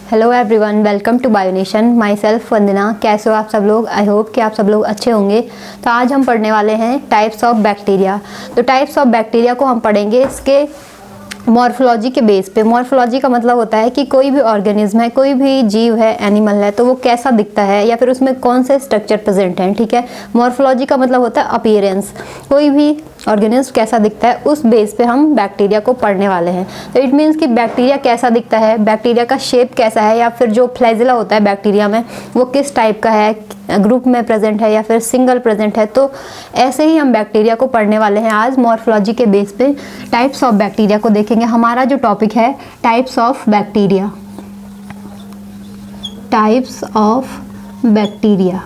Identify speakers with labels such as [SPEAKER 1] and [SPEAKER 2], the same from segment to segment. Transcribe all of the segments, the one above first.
[SPEAKER 1] Hello everyone, welcome to Bionation. My self. कैसे हो आप सब लोग? आई होप कि आप सब लोग अच्छे होंगे। तो आज हम पढ़ने वाले हैं टाइप्स ऑफ बैक्टीरिया। तो टाइप्स ऑफ बैक्टीरिया को हम पढ़ेंगे इसके मॉर्फोलॉजी के बेस पे। मॉर्फोलॉजी का मतलब होता है कि कोई भी ऑर्गेनिज्म है, कोई भी जीव है, एनिमल है, तो वो कैसा दिखता है या फिर उसमें कौन से स्ट्रक्चर प्रेजेंट हैं। ठीक है, मॉर्फोलॉजी का मतलब होता है अपीयरेंस, कोई भी ऑर्गेनिज्म कैसा दिखता है, उस बेस पे हम बैक्टीरिया को पढ़ने वाले हैं। तो इट मीन्स कि बैक्टीरिया कैसा दिखता है, बैक्टीरिया का शेप कैसा है, या फिर जो फ्लैजिला होता है बैक्टीरिया में वो किस टाइप का है, ग्रुप में प्रेजेंट है या फिर सिंगल प्रेजेंट है। तो ऐसे ही हम बैक्टीरिया को पढ़ने वाले हैं आज मॉर्फोलॉजी के बेस पे। टाइप्स ऑफ बैक्टीरिया को देखेंगे। हमारा जो टॉपिक है types of bacteria. Types of bacteria.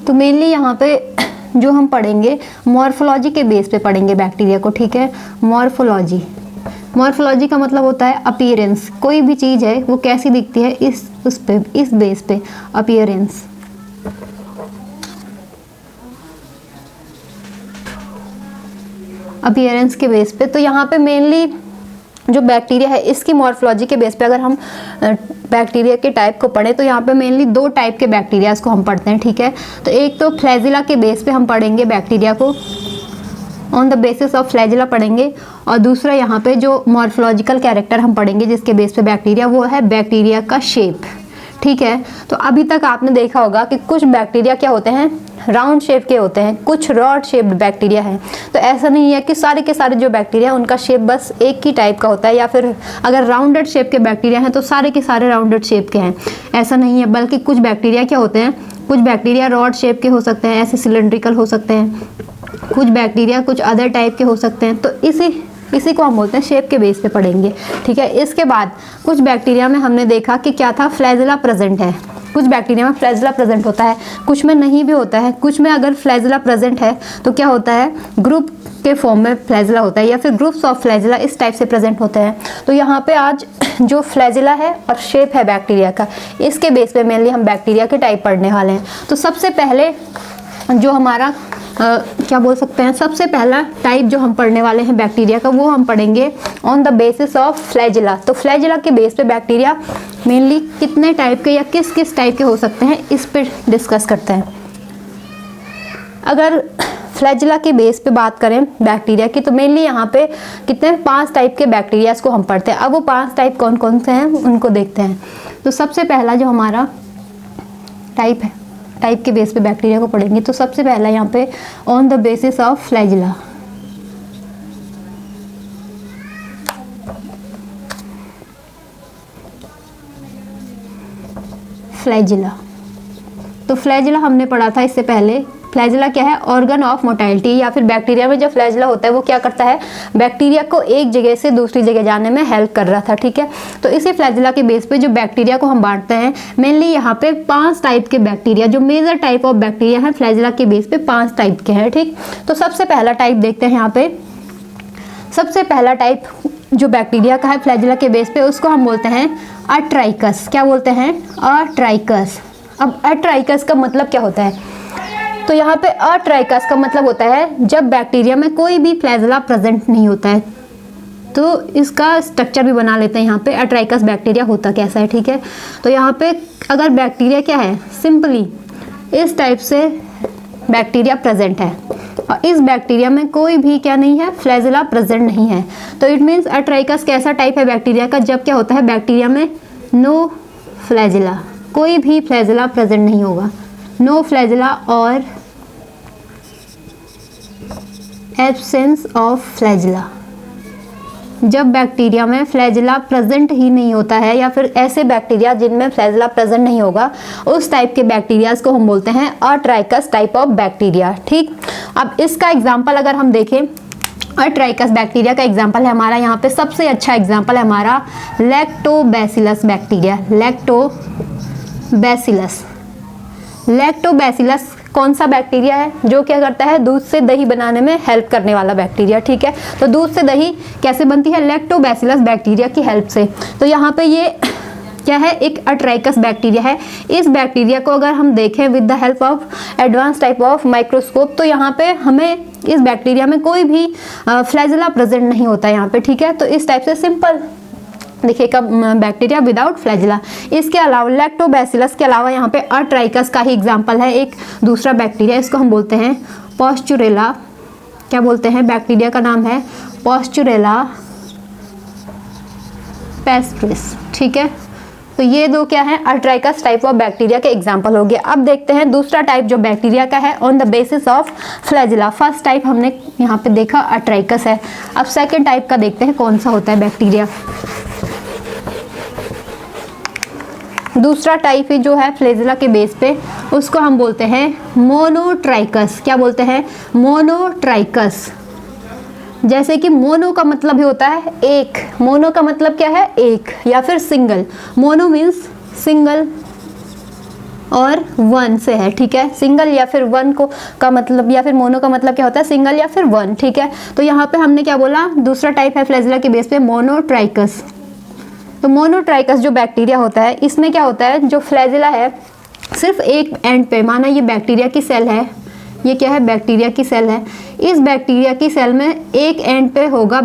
[SPEAKER 1] तो मेनली यहाँ पे जो हम पढ़ेंगे मॉर्फोलॉजी के बेस पे पढ़ेंगे बैक्टीरिया को। ठीक है, मॉर्फोलॉजी। मॉर्फोलॉजी का मतलब होता है अपीयरेंस, कोई भी चीज़ है वो कैसी दिखती है इस बेस पे अपीयरेंस। अपीयरेंस के बेस पे। तो यहाँ पे मेनली जो बैक्टीरिया है इसकी मॉर्फोलॉजी के बेस पे अगर हम बैक्टीरिया के टाइप को पढ़ें तो यहाँ पे मेनली दो टाइप के बैक्टीरिया को हम पढ़ते हैं। ठीक है, तो एक तो फ्लैजिला के बेस पे हम पढ़ेंगे बैक्टीरिया को, on the basis of flagella पढ़ेंगे, और दूसरा यहाँ पे जो मॉर्फोलॉजिकल कैरेक्टर हम पढ़ेंगे जिसके बेस पे बैक्टीरिया, वो है बैक्टीरिया का शेप। ठीक है, तो अभी तक आपने देखा होगा कि कुछ बैक्टीरिया क्या होते हैं, राउंड शेप के होते हैं, कुछ रॉड शेप्ड बैक्टीरिया हैं। तो ऐसा नहीं है कि सारे के सारे जो बैक्टीरिया हैं उनका शेप बस एक ही टाइप का होता है, या फिर अगर राउंडेड शेप के बैक्टीरिया हैं तो सारे के सारे राउंडेड शेप के हैं, ऐसा नहीं है। बल्कि कुछ बैक्टीरिया क्या होते हैं, कुछ बैक्टीरिया रॉड शेप के हो सकते हैं, ऐसे सिलेंड्रिकल हो सकते हैं, कुछ बैक्टीरिया कुछ अदर टाइप के हो सकते हैं। तो इसी को हम बोलते हैं शेप के बेस पे पढ़ेंगे। ठीक है, इसके बाद कुछ बैक्टीरिया में हमने देखा कि क्या था, फ्लैजिला प्रेजेंट है। कुछ बैक्टीरिया में फ्लैजिला प्रेजेंट होता है, कुछ में नहीं भी होता है। कुछ में अगर फ्लैजिला प्रेजेंट है तो क्या होता है, ग्रुप के फॉर्म में फ्लैजिला होता है, या फिर ग्रुप्स ऑफ फ्लैजिला इस टाइप से प्रेजेंट होते हैं। तो यहाँ पे आज जो फ्लैजिला है और शेप है बैक्टीरिया का, इसके बेस पे मेनली हम बैक्टीरिया के टाइप पढ़ने वाले हैं। तो सबसे पहले जो हमारा क्या बोल सकते हैं, सबसे पहला टाइप जो हम पढ़ने वाले हैं बैक्टीरिया का, वो हम पढ़ेंगे on the basis of flagella. तो फ्लैजिला के बेस पे बैक्टीरिया मेनली कितने टाइप के या किस किस टाइप के हो सकते हैं, इस पे डिस्कस करते हैं। अगर फ्लैजिला के बेस पे बात करें बैक्टीरिया की, तो मेनली यहाँ पे कितने 5 टाइप के बैक्टीरियाज को हम पढ़ते हैं। अब वो 5 टाइप कौन कौन से हैं उनको देखते हैं। तो सबसे पहला जो हमारा टाइप है, टाइप के बेस पे बैक्टीरिया को पढ़ेंगे। तो सबसे पहला यहाँ पे on the basis of flagella. Flagella, तो फ्लैजिला हमने पढ़ा था इससे पहले। फ्लैजिला क्या है, ऑर्गन ऑफ मोटाइलिटी, या फिर बैक्टीरिया में जो फ्लैजिला होता है वो क्या करता है, बैक्टीरिया को एक जगह से दूसरी जगह जाने में हेल्प कर रहा था। ठीक है, तो इसी फ्लैजिला के बेस पे जो बैक्टीरिया को हम बांटते हैं, मेनली यहाँ पे 5 टाइप के बैक्टीरिया, जो मेजर टाइप ऑफ बैक्टीरिया है फ्लैजिला के बेस पे 5 टाइप के हैं। ठीक, तो सबसे पहला टाइप देखते हैं यहाँ पे। सबसे पहला टाइप जो बैक्टीरिया का है फ्लैजिला के बेस पे, उसको हम बोलते हैं अट्राइकस। क्या बोलते हैं, अट्राइकस। अब अट्राइकस का मतलब क्या होता है, तो यहाँ पे अट्राइकस का मतलब होता है जब बैक्टीरिया में कोई भी फ्लैजिला प्रेजेंट नहीं होता है। तो इसका स्ट्रक्चर भी बना लेते हैं यहाँ पे, अट्राइकस बैक्टीरिया होता कैसा है। ठीक है, तो यहाँ पे अगर बैक्टीरिया क्या है, सिंपली इस टाइप से बैक्टीरिया प्रेजेंट है और इस बैक्टीरिया में कोई भी क्या नहीं है, फ्लैजिला प्रेजेंट नहीं है। तो इट मीन्स अट्राइकस कैसा टाइप है बैक्टीरिया का, जब क्या होता है बैक्टीरिया में नो फ्लैजिला, कोई भी फ्लैजिला प्रेजेंट नहीं होगा, नो फ्लैजिला और एब्सेंस ऑफ फ्लैजिला। जब बैक्टीरिया में फ्लैजिला प्रेजेंट ही नहीं होता है, या फिर ऐसे बैक्टीरिया जिनमें फ्लैजिला प्रेजेंट नहीं होगा, उस टाइप के बैक्टीरियाज को हम बोलते हैं अट्राइकस टाइप ऑफ बैक्टीरिया। ठीक, अब इसका एग्जांपल अगर हम देखें, अट्राइकस बैक्टीरिया का एग्जांपल है हमारा यहाँ पे, सबसे अच्छा एग्जांपल है हमारा लैक्टोबैसिलस बैक्टीरिया। लैक्टोबैसिलस। लैक्टोबैसिलस कौन सा बैक्टीरिया है, जो क्या करता है, दूध से दही बनाने में हेल्प करने वाला बैक्टीरिया। ठीक है, तो दूध से दही कैसे बनती है, लैक्टोबैसिलस बैक्टीरिया की हेल्प से। तो यहाँ पे ये क्या है, एक अट्राइकस बैक्टीरिया है। इस बैक्टीरिया को अगर हम देखें with the help of advance type of microscope, तो यहाँ पे हमें इस बैक्टीरिया में कोई भी फ्लैजिला प्रेजेंट नहीं होता है यहाँ पे। ठीक है, तो इस टाइप से सिंपल देखिएगा बैक्टीरिया विदाउट फ्लैजिला। इसके अलावा लैक्टोबैसिलस के अलावा यहाँ पे अट्राइकस का ही एग्जाम्पल है एक दूसरा बैक्टीरिया, इसको हम बोलते हैं पॉस्चुरेला। क्या बोलते हैं? बैक्टीरिया का नाम है पॉस्चुरेला पेस्ट्रिस। ठीक है, तो ये दो क्या है? अट्राइकस टाइप ऑफ बैक्टीरिया के एग्जाम्पल हो गए। अब देखते हैं दूसरा टाइप जो बैक्टीरिया का है on the basis of flagella. First type हमने यहाँ पे देखा अट्राइकस है। अब सेकेंड टाइप का देखते हैं कौन सा होता है बैक्टीरिया। दूसरा टाइप ही जो है फ्लैजिला के बेस पे, उसको हम बोलते हैं मोनोट्राइकस। क्या बोलते हैं? मोनोट्राइकस। जैसे कि मोनो का मतलब ही होता है एक, मोनो का मतलब क्या है? एक, या फिर सिंगल। मोनो मीन्स सिंगल और वन से है। ठीक है, सिंगल या फिर वन को का मतलब, या फिर मोनो का मतलब क्या होता है? सिंगल या फिर वन। ठीक है, तो यहाँ पे हमने क्या बोला? दूसरा टाइप है फ्लैजिला के बेस पे मोनोट्राइकस। तो मोनोट्राइकस जो बैक्टीरिया होता है, इसमें क्या होता है? जो फ्लैजिला है सिर्फ एक एंड पे, माना ये बैक्टीरिया की सेल है, ये क्या है? बैक्टीरिया की सेल है। इस बैक्टीरिया की सेल में एक एंड पे होगा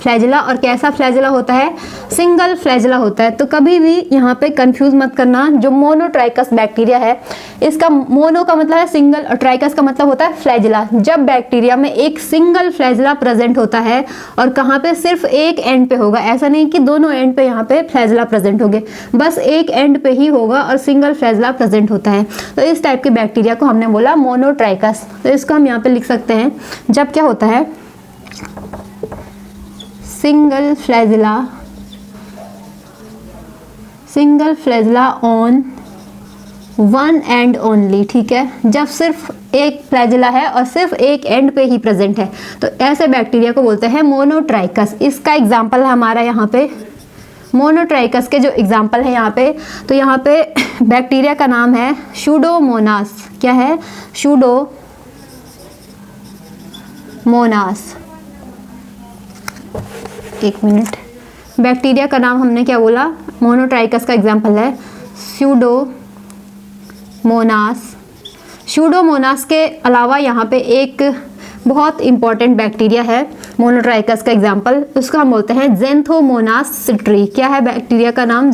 [SPEAKER 1] फ्लैजिला, और कैसा फ्लैजिला होता है? सिंगल फ्लैजिला होता है। तो कभी भी यहाँ पे कंफ्यूज मत करना। जो मोनोट्राइकस बैक्टीरिया है, इसका मोनो का मतलब है सिंगल और ट्राइकस का मतलब होता है फ्लैजिला। जब बैक्टीरिया में एक सिंगल फ्लैजिला प्रेजेंट होता है, और कहाँ पे? सिर्फ एक एंड पे होगा। ऐसा नहीं कि दोनों एंड पे यहाँ पे फ्लैजिला प्रेजेंट होंगे, बस एक एंड पे ही होगा और सिंगल फ्लैजिला प्रेजेंट होता है। तो इस टाइप के बैक्टीरिया को हमने बोला मोनोट्राइकस। तो इसको हम यहाँ पे लिख सकते हैं, जब क्या होता है? Single flagella on one and only. ठीक है, जब सिर्फ एक फ्लैजिला है और सिर्फ एक एंड पे ही प्रेजेंट है, तो ऐसे बैक्टीरिया को बोलते हैं मोनोट्राइकस। इसका एग्जाम्पल है हमारा यहाँ पे मोनोट्राइकस के जो एग्जाम्पल है यहाँ पे, तो यहाँ पे बैक्टीरिया का नाम है सूडोमोनास। क्या है? सूडोमोनास। एक मिनट, बैक्टीरिया का नाम हमने क्या बोला? मोनोट्राइकस का एग्जाम्पल है सूडोमोनास। सूडोमोनास के अलावा यहाँ पे एक बहुत इंपॉर्टेंट बैक्टीरिया है मोनोट्राइकस का एग्जाम्पल, उसको हम बोलते हैं ज़ेंथोमोनास सिट्री। क्या है बैक्टीरिया का नाम?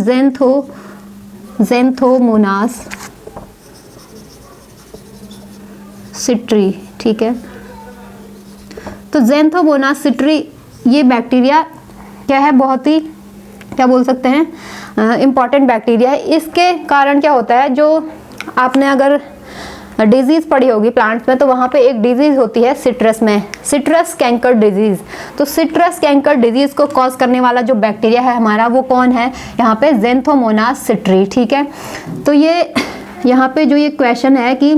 [SPEAKER 1] ज़ेंथोमोनास सिट्री। ठीक है, तो ज़ेंथोमोनास सिट्री ये बैक्टीरिया क्या है? बहुत ही क्या बोल सकते हैं इम्पॉर्टेंट बैक्टीरिया है। इसके कारण क्या होता है? जो आपने अगर डिजीज़ पड़ी होगी प्लांट्स में, तो वहाँ पे एक डिजीज़ होती है सिट्रस में, सिट्रस कैंकर डिजीज़। तो सिट्रस कैंकर डिजीज़ को कॉज करने वाला जो बैक्टीरिया है हमारा, वो कौन है? यहाँ पे ज़ेंथोमोनास सिट्री। ठीक है, तो ये यहाँ पे जो ये क्वेश्चन है कि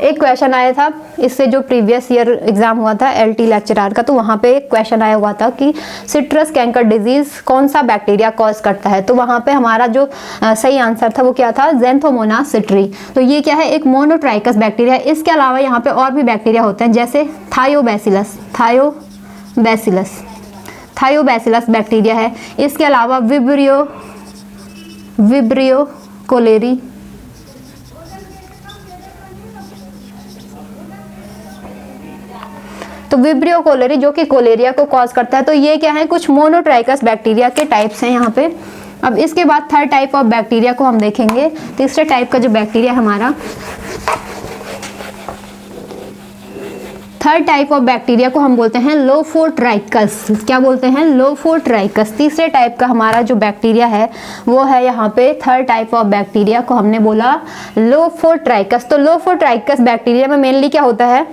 [SPEAKER 1] एक क्वेश्चन आया था इससे जो प्रीवियस ईयर एग्जाम हुआ था LT लेक्चरर का, तो वहाँ पे एक क्वेश्चन आया हुआ था कि सिट्रस कैंकर डिजीज कौन सा बैक्टीरिया कॉज करता है। तो वहाँ पे हमारा जो सही आंसर था वो क्या था? ज़ेंथोमोनास सिट्री। तो ये क्या है? एक मोनोट्राइकस बैक्टीरिया है। इसके अलावा यहाँ पे और भी बैक्टीरिया होते हैं, जैसे थायोबैसिलस बैक्टीरिया है। इसके अलावा विब्रियो कोलेरी, तो विब्रियो कोलेरी जो कि कोलेरिया को कॉज करता है। तो ये क्या है? कुछ मोनोट्राइकस बैक्टीरिया के टाइप्स हैं यहाँ पे। अब इसके बाद थर्ड टाइप ऑफ बैक्टीरिया को हम देखेंगे। तीसरे टाइप का जो बैक्टीरिया हमारा, थर्ड टाइप ऑफ बैक्टीरिया को हम बोलते हैं लोफोट्राइकस। क्या बोलते हैं? लोफोट्राइकस। तीसरे टाइप का हमारा जो बैक्टीरिया है वो है यहाँ पे थर्ड टाइप ऑफ बैक्टीरिया को हमने बोला लोफोट्राइकस। तो लोफोट्राइकस बैक्टीरिया में मेनली क्या होता है?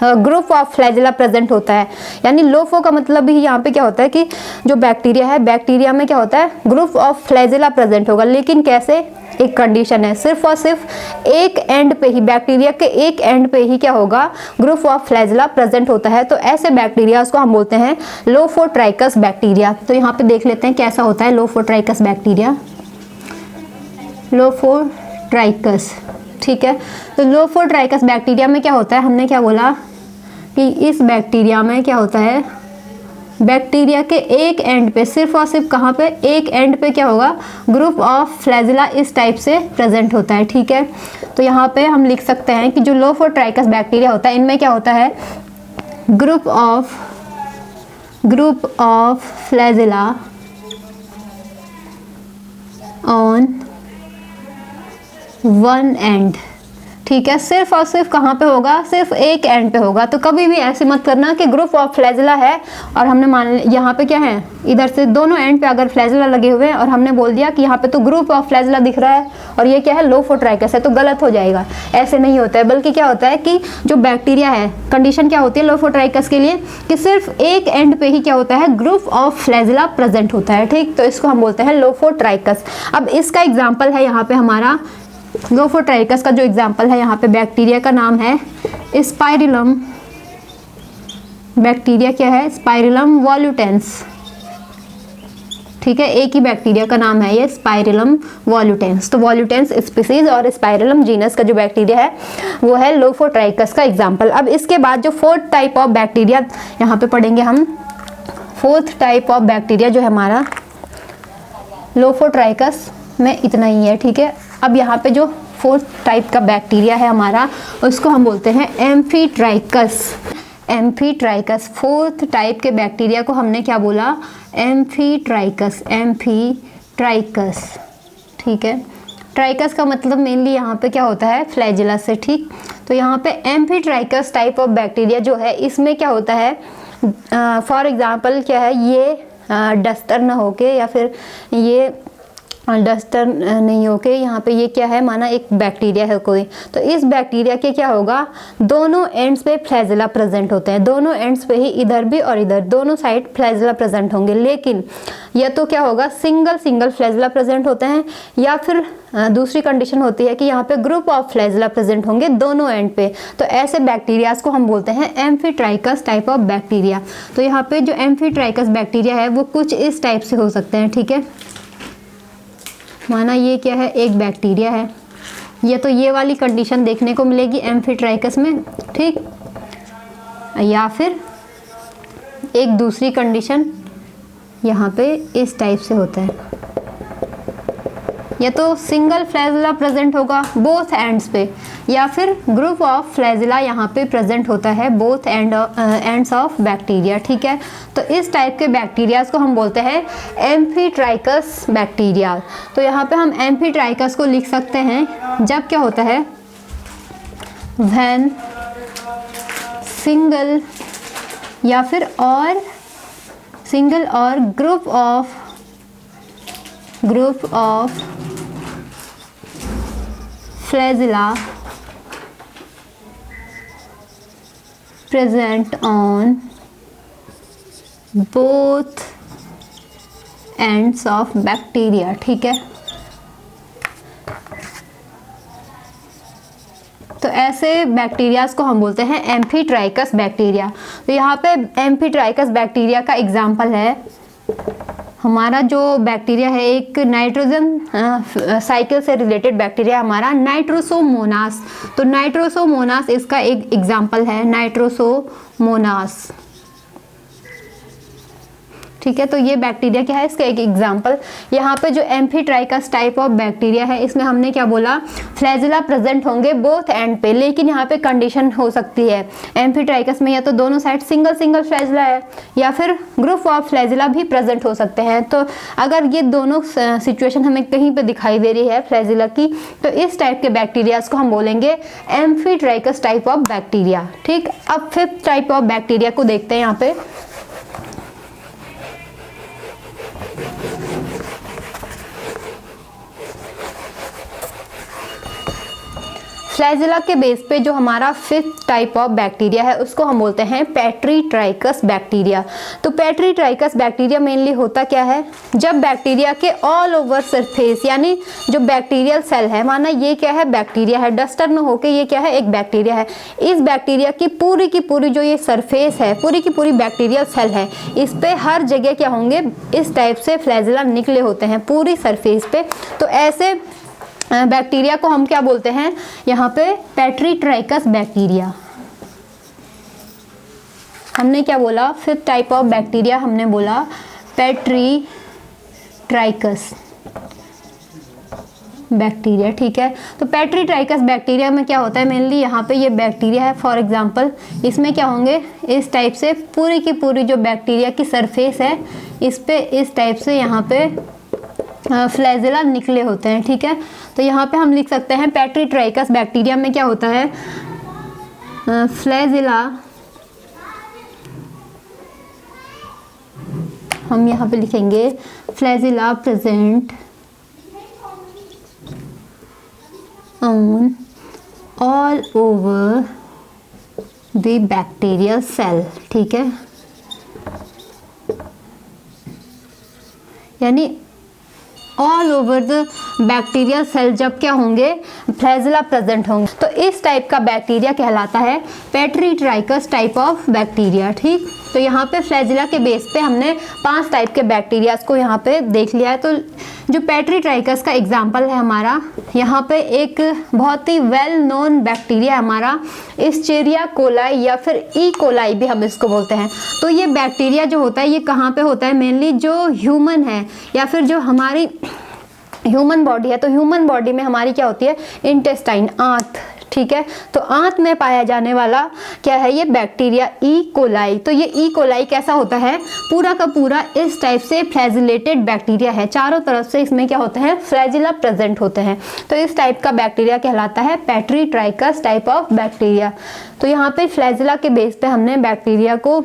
[SPEAKER 1] ग्रुप ऑफ फ्लैजिला प्रेजेंट होता है। यानी लोफो का मतलब भी यहाँ पे क्या होता है कि जो बैक्टीरिया है, बैक्टीरिया में क्या होता है? ग्रुप ऑफ फ्लैजिला प्रेजेंट होगा। लेकिन कैसे? एक कंडीशन है, सिर्फ और सिर्फ एक एंड पे ही, बैक्टीरिया के एक एंड पे ही क्या होगा? ग्रुप ऑफ फ्लैजिला प्रेजेंट होता है। तो ऐसे बैक्टीरिया को हम बोलते हैं लोफोट्राइकस बैक्टीरिया। तो यहाँ पे देख लेते हैं कैसा होता है लोफोट्राइकस बैक्टीरिया। लोफोट्राइकस, ठीक है, तो लोफोट्राइकस बैक्टीरिया में क्या होता है? हमने क्या बोला कि इस बैक्टीरिया में क्या होता है? बैक्टीरिया के एक एंड पे, सिर्फ और सिर्फ कहाँ पे? एक एंड पे क्या होगा? ग्रुप ऑफ फ्लैजिला इस टाइप से प्रेजेंट होता है। ठीक है, तो यहाँ पे हम लिख सकते हैं कि जो लोफोट्राइकस बैक्टीरिया होता है, इनमें क्या होता है? Group of group of flagella on one and. ठीक है, सिर्फ और सिर्फ कहाँ पे होगा, सिर्फ एक एंड पे होगा। तो कभी भी ऐसे मत करना कि ग्रुप ऑफ फ्लैजिला है और हमने मान यहाँ पे क्या है, इधर से दोनों एंड पे अगर फ्लैजिला लगे हुए हैं और हमने बोल दिया कि यहाँ पे तो ग्रुप ऑफ फ्लैजिला दिख रहा है और ये क्या है, लोफोट्राइकस है, तो गलत हो जाएगा। ऐसे नहीं होता है, बल्कि क्या होता है कि जो बैक्टीरिया है, कंडीशन क्या होती है लोफोट्राइकस के लिए कि सिर्फ एक एंड पे ही क्या होता है, ग्रुप ऑफ फ्लैजिला प्रेजेंट होता है। ठीक, तो इसको हम बोलते हैं लोफोट्राइकस। अब इसका एग्जाम्पल है यहाँ पे हमारा लोफोट्राइकस का जो एग्जाम्पल है यहाँ पे बैक्टीरिया का नाम है स्पाइरिलम। बैक्टीरिया क्या है, स्पाइरिलम वॉल्यूटेंस। ठीक है, एक ही बैक्टीरिया का नाम है ये स्पाइरिलम वॉल्यूटेंस। तो वॉल्यूटेंस स्पीसीज और स्पाइरिलम जीनस का जो बैक्टीरिया है वो है लोफोट्राइकस का एग्जाम्पल। अब इसके बाद जो फोर्थ टाइप ऑफ बैक्टीरिया यहाँ पे पढ़ेंगे हम, फोर्थ टाइप ऑफ बैक्टीरिया जो है हमारा लोफोट्राइकस में इतना ही है। ठीक है, अब यहाँ पे जो फोर्थ टाइप का बैक्टीरिया है हमारा उसको हम बोलते हैं एम्फीट्राइकस। एम्फीट्राइकस, फोर्थ टाइप के बैक्टीरिया को हमने क्या बोला, एम्फीट्राइकस। एम्फीट्राइकस, ठीक है, ट्राइकस का मतलब मेनली यहाँ पे क्या होता है, फ्लैजिला से। ठीक, तो यहाँ पे एम्फीट्राइकस टाइप ऑफ बैक्टीरिया जो है इसमें क्या होता है, फॉर एग्जांपल क्या है, ये डस्टर ना होके या फिर ये डस्टर नहीं होके यहाँ पे ये क्या है, माना एक बैक्टीरिया है कोई, तो इस बैक्टीरिया के क्या होगा, दोनों एंड्स पे फ्लैजिला प्रेजेंट होते हैं। दोनों एंड्स पे ही, इधर भी और इधर दोनों साइड फ्लैजिला प्रेजेंट होंगे। लेकिन या तो क्या होगा, सिंगल सिंगल फ्लैजिला प्रेजेंट होते हैं, या फिर दूसरी कंडीशन होती है कि यहाँ पे ग्रुप ऑफ फ्लैजिला प्रेजेंट होंगे दोनों एंड पे। तो ऐसे बैक्टीरियाज को हम बोलते हैं एम्फीट्राइकस टाइप ऑफ बैक्टीरिया। तो यहाँ पे जो एम्फीट्राइकस बैक्टीरिया है वो कुछ इस टाइप से हो सकते हैं। ठीक है, माना ये क्या है, एक बैक्टीरिया है, या तो ये वाली कंडीशन देखने को मिलेगी एम्फीट्राइकस में। ठीक, या फिर एक दूसरी कंडीशन यहाँ पे इस टाइप से होता है, या तो सिंगल फ्लैजिला प्रेजेंट होगा बोथ एंड्स पे, या फिर ग्रुप ऑफ फ्लैजिला यहाँ पे प्रेजेंट होता है बोथ एंड्स ऑफ बैक्टीरिया। ठीक है, तो इस टाइप के बैक्टीरियाज को हम बोलते हैं एम्फीट्राइकस बैक्टीरिया। तो यहाँ पे हम एम्फीट्राइकस को लिख सकते हैं जब क्या होता है, व्हेन सिंगल या फिर और सिंगल और group of flagella present on both ends of bacteria। ठीक है, तो ऐसे बैक्टीरियाज को हम बोलते हैं एम्फीट्राइकस बैक्टीरिया। तो यहाँ पे एम्फीट्राइकस बैक्टीरिया का एग्जाम्पल है हमारा जो बैक्टीरिया है, एक नाइट्रोजन साइकिल से रिलेटेड बैक्टीरिया हमारा नाइट्रोसोमोनास। तो नाइट्रोसोमोनास इसका एक एग्जाम्पल है, नाइट्रोसोमोनास। ठीक है, तो ये बैक्टीरिया क्या है, इसका एक एग्जाम्पल। यहाँ पे जो एम्फीट्राइकस टाइप ऑफ बैक्टीरिया है इसमें हमने क्या बोला, फ्लैजिला प्रेजेंट होंगे बोथ एंड पे, लेकिन यहाँ पे कंडीशन हो सकती है एम्फीट्राइकस में या तो दोनों साइड सिंगल सिंगल फ्लैजिला है या फिर ग्रुप ऑफ फ्लैजिला भी प्रेजेंट हो सकते हैं। तो अगर ये दोनों सिचुएशन हमें कहीं पे दिखाई दे रही है फ्लैजिला की, तो इस टाइप के बैक्टीरियाज को हम बोलेंगे एम्फीट्राइकस टाइप ऑफ बैक्टीरिया। ठीक, अब फिफ्थ टाइप ऑफ बैक्टीरिया को देखते हैं। यहाँ पे फ्लैजिला के बेस पे जो हमारा फिफ्थ टाइप ऑफ बैक्टीरिया है उसको हम बोलते हैं पेट्रीट्राइकस बैक्टीरिया। तो पेट्रीट्राइकस बैक्टीरिया मेनली होता क्या है, जब बैक्टीरिया के ऑल ओवर सरफेस, यानी जो बैक्टीरियल सेल है, माना ये क्या है, बैक्टीरिया है, डस्टर न होके ये क्या है, एक बैक्टीरिया है, इस बैक्टीरिया की पूरी जो ये सरफेस है, पूरी की पूरी बैक्टीरियल सेल है, इस पे हर जगह क्या होंगे, इस टाइप से फ्लैजिला निकले होते हैं पूरी सरफेस पे। तो ऐसे बैक्टीरिया को हम क्या बोलते हैं, यहाँ पे पेट्रीट्राइकस बैक्टीरिया। हमने क्या बोला, फिफ्थ टाइप ऑफ बैक्टीरिया हमने बोला पेट्रीट्राइकस बैक्टीरिया, ठीक है। तो पेट्री ट्राइकस बैक्टीरिया में क्या होता है, मेनली यहाँ पे ये बैक्टीरिया है। फॉर एग्जांपल इसमें क्या होंगे, इस टाइप से पूरी की पूरी जो बैक्टीरिया की सरफेस है इस पे इस टाइप से यहाँ पे फ्लैजेला निकले होते हैं, ठीक है। तो यहाँ पे हम लिख सकते हैं पेट्री ट्राइकस बैक्टीरिया में क्या होता है, फ्लैजेला, हम यहाँ पे लिखेंगे flagella present on all over the bacterial cell, ठीक है। यानी all over the bacterial cell जब क्या होंगे, फ्लैजेला प्रेजेंट होंगे, तो इस टाइप का बैक्टीरिया कहलाता है पेट्री ट्राइकस टाइप ऑफ बैक्टीरिया, ठीक। तो यहाँ पे फ्लैजेला के बेस पे हमने 5 टाइप के बैक्टीरिया को यहाँ पे देख लिया है। तो जो पेट्री ट्राइकस का एग्जाम्पल है हमारा, यहाँ पे एक बहुत ही वेल नोन बैक्टीरिया है हमारा एस्चेरिया कोलाई या फिर ई कोलाई भी हम इसको बोलते हैं। तो ये बैक्टीरिया जो होता है ये कहाँ पे होता है, मेनली जो ह्यूमन है या फिर जो हमारी ह्यूमन बॉडी है, तो ह्यूमन बॉडी में हमारी क्या होती है, इंटेस्टाइन, आंत, ठीक है। तो आंत में पाया जाने वाला क्या है, ये बैक्टीरिया ई कोलाई। तो ये ई कोलाई कैसा होता है, पूरा का पूरा इस टाइप से फ्लैजिलेटेड बैक्टीरिया है, चारों तरफ से इसमें क्या होते हैं, फ्लैजिला प्रेजेंट होते हैं। तो इस टाइप का बैक्टीरिया कहलाता है पेट्री ट्राइकस टाइप ऑफ बैक्टीरिया। तो यहाँ पे फ्लैजिला के बेस पे हमने बैक्टीरिया को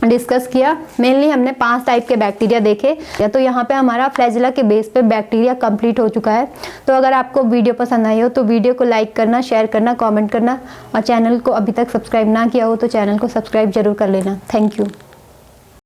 [SPEAKER 1] डिस्कस किया। मेनली हमने 5 टाइप के बैक्टीरिया देखे। तो यहाँ पे हमारा फ्लैजिला के बेस पे बैक्टीरिया कंप्लीट हो चुका है। तो अगर आपको वीडियो पसंद आई हो तो वीडियो को लाइक करना, शेयर करना, कमेंट करना, और चैनल को अभी तक सब्सक्राइब ना किया हो तो चैनल को सब्सक्राइब जरूर कर लेना। Thank you.